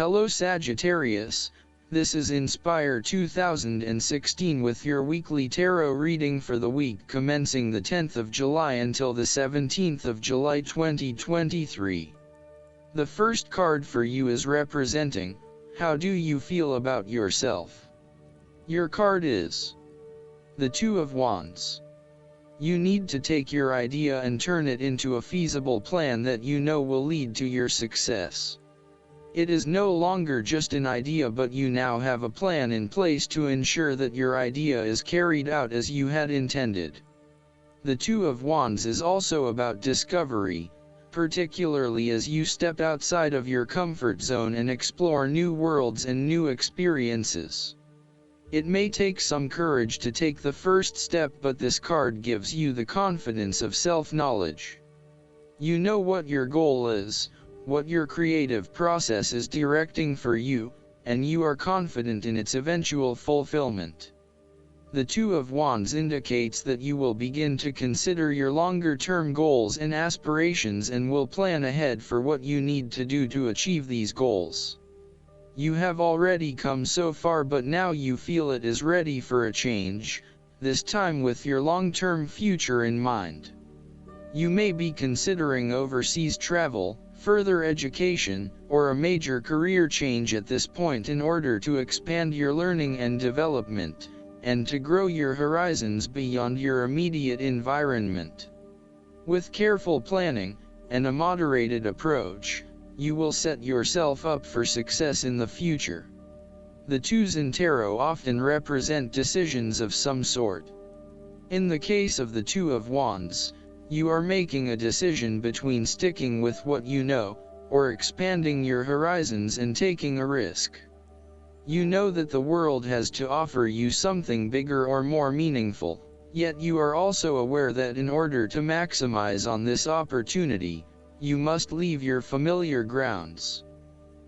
Hello Sagittarius, this is Inspire 2016 with your weekly tarot reading for the week commencing the 10th of July until the 17th of July 2023. The first card for you is representing, how do you feel about yourself? Your card is the Two of Wands. You need to take your idea and turn it into a feasible plan that you know will lead to your success. It is no longer just an idea, but you now have a plan in place to ensure that your idea is carried out as you had intended. The Two of Wands is also about discovery, particularly as you step outside of your comfort zone and explore new worlds and new experiences. It may take some courage to take the first step, but this card gives you the confidence of self-knowledge. You know what your goal is, what your creative process is directing for you, and you are confident in its eventual fulfillment. The Two of Wands indicates that you will begin to consider your longer-term goals and aspirations and will plan ahead for what you need to do to achieve these goals. You have already come so far, but now you feel it is ready for a change, this time with your long-term future in mind. You may be considering overseas travel, further education, or a major career change at this point in order to expand your learning and development, and to grow your horizons beyond your immediate environment. With careful planning, and a moderated approach, you will set yourself up for success in the future. The twos in tarot often represent decisions of some sort. In the case of the Two of Wands, you are making a decision between sticking with what you know, or expanding your horizons and taking a risk. You know that the world has to offer you something bigger or more meaningful, yet you are also aware that in order to maximize on this opportunity, you must leave your familiar grounds.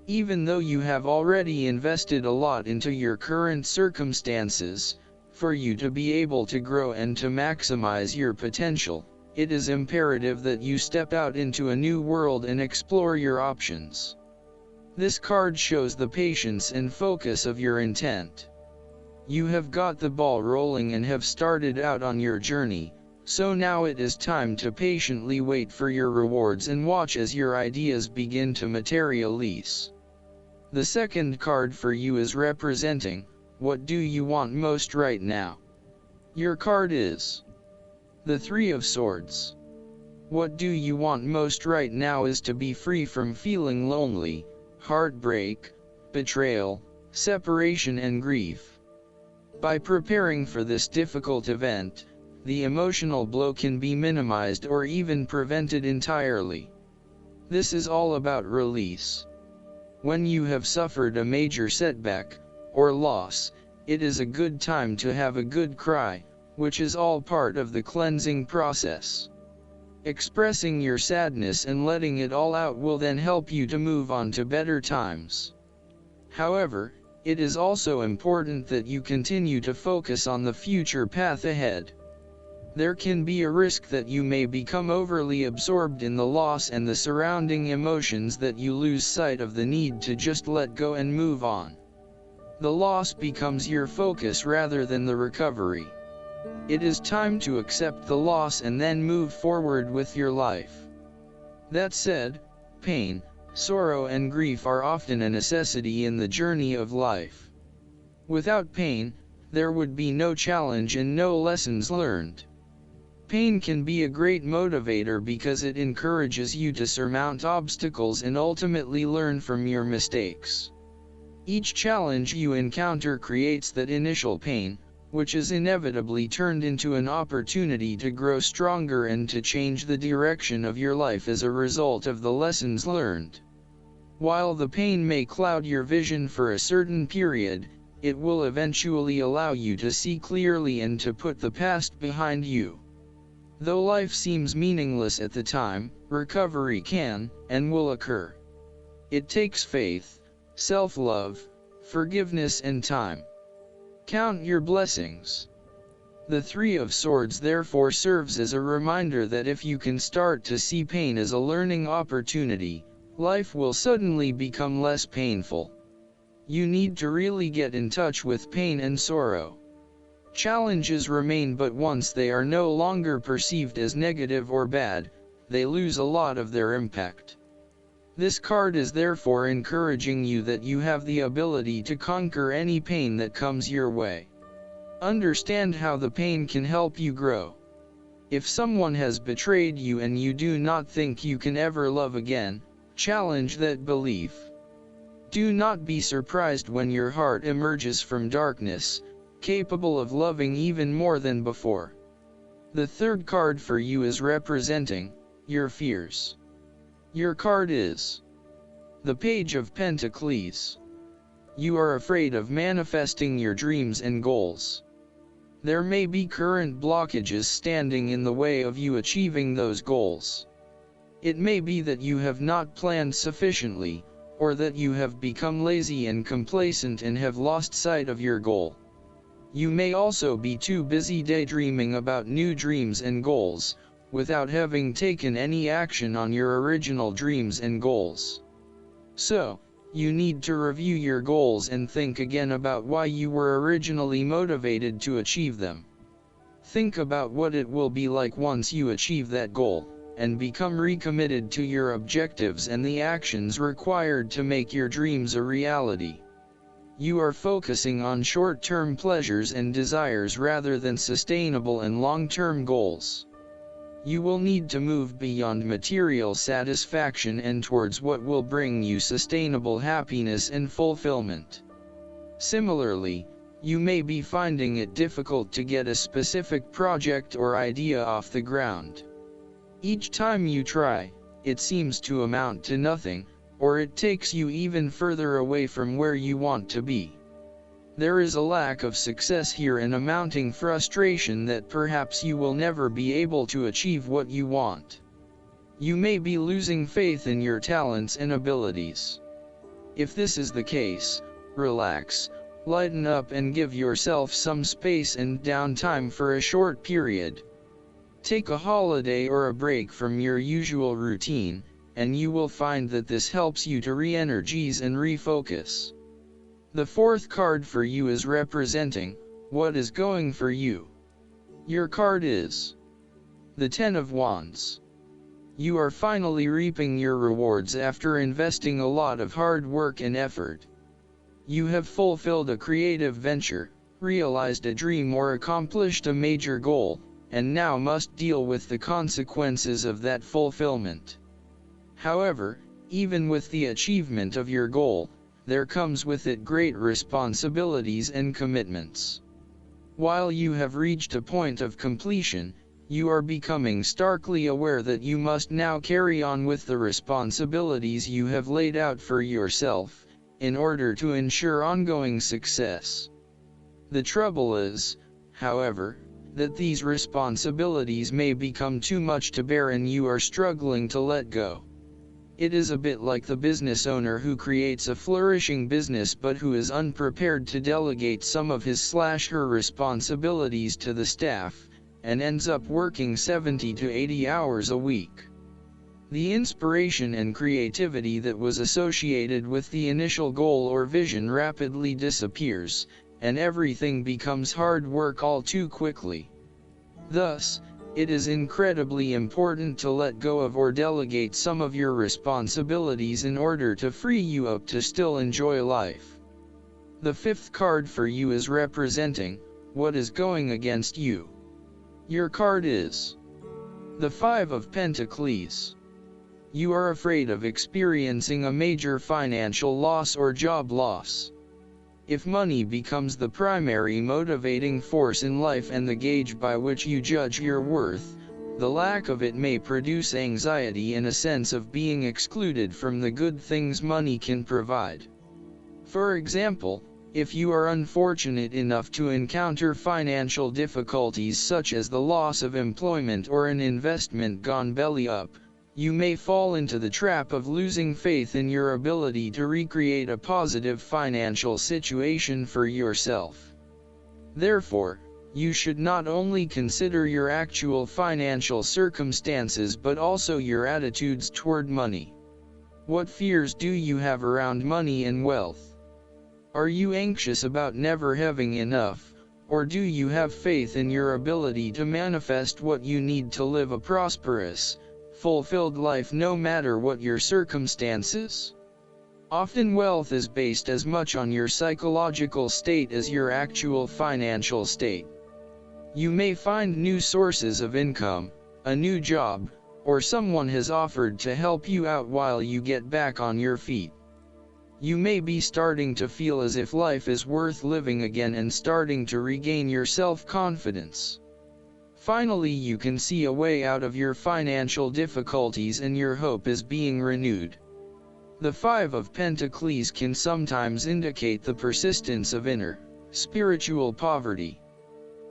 Even though you have already invested a lot into your current circumstances, for you to be able to grow and to maximize your potential, it is imperative that you step out into a new world and explore your options. This card shows the patience and focus of your intent. You have got the ball rolling and have started out on your journey, so now it is time to patiently wait for your rewards and watch as your ideas begin to materialize. The second card for you is representing, what do you want most right now? Your card is the Three of Swords. What do you want most right now is to be free from feeling lonely, heartbreak, betrayal, separation and grief. By preparing for this difficult event, the emotional blow can be minimized or even prevented entirely. This is all about release. When you have suffered a major setback, or loss, it is a good time to have a good cry, which is all part of the cleansing process. Expressing your sadness and letting it all out will then help you to move on to better times. However, it is also important that you continue to focus on the future path ahead. There can be a risk that you may become overly absorbed in the loss and the surrounding emotions that you lose sight of the need to just let go and move on. The loss becomes your focus rather than the recovery. It is time to accept the loss and then move forward with your life. That said, pain, sorrow and grief are often a necessity in the journey of life. Without pain, there would be no challenge and no lessons learned. Pain can be a great motivator because it encourages you to surmount obstacles and ultimately learn from your mistakes. Each challenge you encounter creates that initial pain, which is inevitably turned into an opportunity to grow stronger and to change the direction of your life as a result of the lessons learned. While the pain may cloud your vision for a certain period, it will eventually allow you to see clearly and to put the past behind you. Though life seems meaningless at the time, recovery can, and will occur. It takes faith, self-love, forgiveness and time. Count your blessings. The Three of Swords therefore serves as a reminder that if you can start to see pain as a learning opportunity, life will suddenly become less painful. You need to really get in touch with pain and sorrow. Challenges remain, but once they are no longer perceived as negative or bad, they lose a lot of their impact. This card is therefore encouraging you that you have the ability to conquer any pain that comes your way. Understand how the pain can help you grow. If someone has betrayed you and you do not think you can ever love again, challenge that belief. Do not be surprised when your heart emerges from darkness, capable of loving even more than before. The third card for you is representing your fears. Your card is the Page of Pentacles. You are afraid of manifesting your dreams and goals. There may be current blockages standing in the way of you achieving those goals. It may be that you have not planned sufficiently, or that you have become lazy and complacent and have lost sight of your goal. You may also be too busy daydreaming about new dreams and goals, without having taken any action on your original dreams and goals. So, you need to review your goals and think again about why you were originally motivated to achieve them. Think about what it will be like once you achieve that goal, and become recommitted to your objectives and the actions required to make your dreams a reality. You are focusing on short-term pleasures and desires rather than sustainable and long-term goals. You will need to move beyond material satisfaction and towards what will bring you sustainable happiness and fulfillment. Similarly, you may be finding it difficult to get a specific project or idea off the ground. Each time you try, it seems to amount to nothing, or it takes you even further away from where you want to be. There is a lack of success here and a mounting frustration that perhaps you will never be able to achieve what you want. You may be losing faith in your talents and abilities. If this is the case, relax, lighten up and give yourself some space and downtime for a short period. Take a holiday or a break from your usual routine, and you will find that this helps you to re-energize and refocus. The fourth card for you is representing what is going for you. Your card is the Ten of Wands. You are finally reaping your rewards after investing a lot of hard work and effort. You have fulfilled a creative venture, realized a dream or accomplished a major goal, and now must deal with the consequences of that fulfillment. However, even with the achievement of your goal, there comes with it great responsibilities and commitments. While you have reached a point of completion, you are becoming starkly aware that you must now carry on with the responsibilities you have laid out for yourself, in order to ensure ongoing success. The trouble is, however, that these responsibilities may become too much to bear and you are struggling to let go. It is a bit like the business owner who creates a flourishing business but who is unprepared to delegate some of his/her responsibilities to the staff, and ends up working 70 to 80 hours a week. The inspiration and creativity that was associated with the initial goal or vision rapidly disappears, and everything becomes hard work all too quickly. Thus, it is incredibly important to let go of or delegate some of your responsibilities in order to free you up to still enjoy life. The fifth card for you is representing what is going against you. Your card is the Five of Pentacles. You are afraid of experiencing a major financial loss or job loss. If money becomes the primary motivating force in life and the gauge by which you judge your worth, the lack of it may produce anxiety and a sense of being excluded from the good things money can provide. For example, if you are unfortunate enough to encounter financial difficulties such as the loss of employment or an investment gone belly up, you may fall into the trap of losing faith in your ability to recreate a positive financial situation for yourself. Therefore, you should not only consider your actual financial circumstances but also your attitudes toward money. What fears do you have around money and wealth? Are you anxious about never having enough, or do you have faith in your ability to manifest what you need to live a prosperous, fulfilled life no matter what your circumstances? Often wealth is based as much on your psychological state as your actual financial state. You may find new sources of income, a new job, or someone has offered to help you out while you get back on your feet. You may be starting to feel as if life is worth living again and starting to regain your self-confidence. Finally, you can see a way out of your financial difficulties and your hope is being renewed. The Five of Pentacles can sometimes indicate the persistence of inner, spiritual poverty.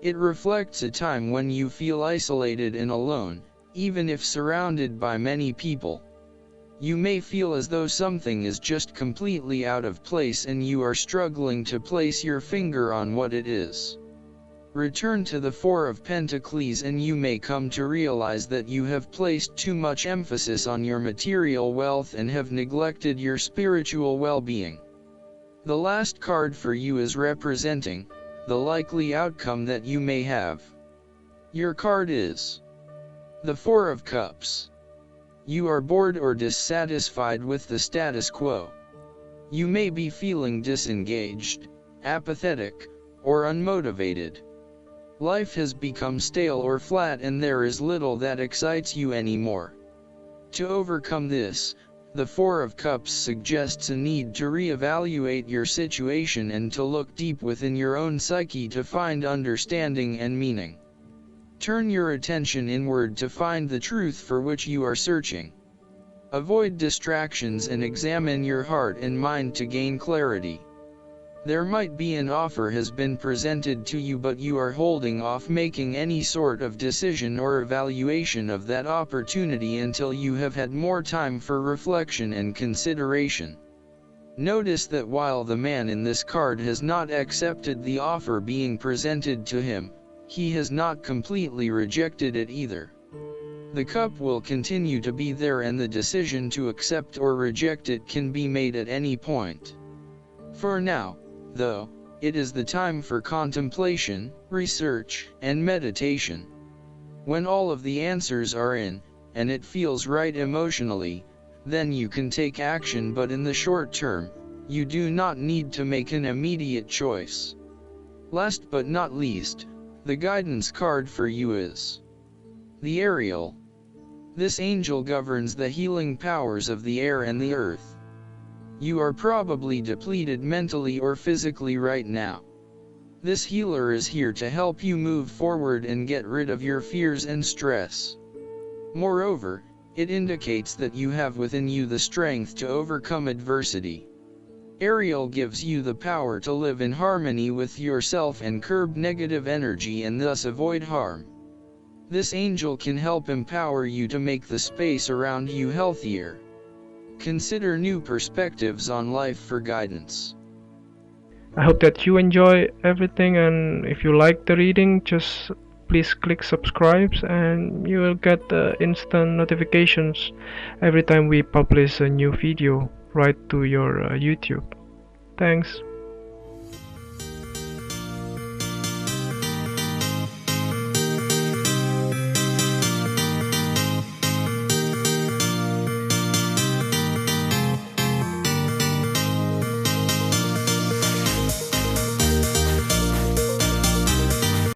It reflects a time when you feel isolated and alone, even if surrounded by many people. You may feel as though something is just completely out of place and you are struggling to place your finger on what it is. Return to the Four of Pentacles and you may come to realize that you have placed too much emphasis on your material wealth and have neglected your spiritual well-being. The last card for you is representing the likely outcome that you may have. Your card is the Four of Cups. You are bored or dissatisfied with the status quo. You may be feeling disengaged, apathetic, or unmotivated. Life has become stale or flat and there is little that excites you anymore. To overcome this, the Four of Cups suggests a need to reevaluate your situation and to look deep within your own psyche to find understanding and meaning. Turn your attention inward to find the truth for which you are searching. Avoid distractions and examine your heart and mind to gain clarity. There might be an offer has been presented to you but you are holding off making any sort of decision or evaluation of that opportunity until you have had more time for reflection and consideration. Notice that while the man in this card has not accepted the offer being presented to him, he has not completely rejected it either. The cup will continue to be there and the decision to accept or reject it can be made at any point. For now, though, it is the time for contemplation, research, and meditation. When all of the answers are in, and it feels right emotionally, then you can take action, but in the short term, you do not need to make an immediate choice. Last but not least, the guidance card for you is the Ariel. This angel governs the healing powers of the air and the earth. You are probably depleted mentally or physically right now. This healer is here to help you move forward and get rid of your fears and stress. Moreover, it indicates that you have within you the strength to overcome adversity. Ariel gives you the power to live in harmony with yourself and curb negative energy and thus avoid harm. This angel can help empower you to make the space around you healthier. Consider new perspectives on life for guidance. I hope that you enjoy everything, and if you like the reading, just please click subscribe and you will get instant notifications every time we publish a new video right to your YouTube. Thanks.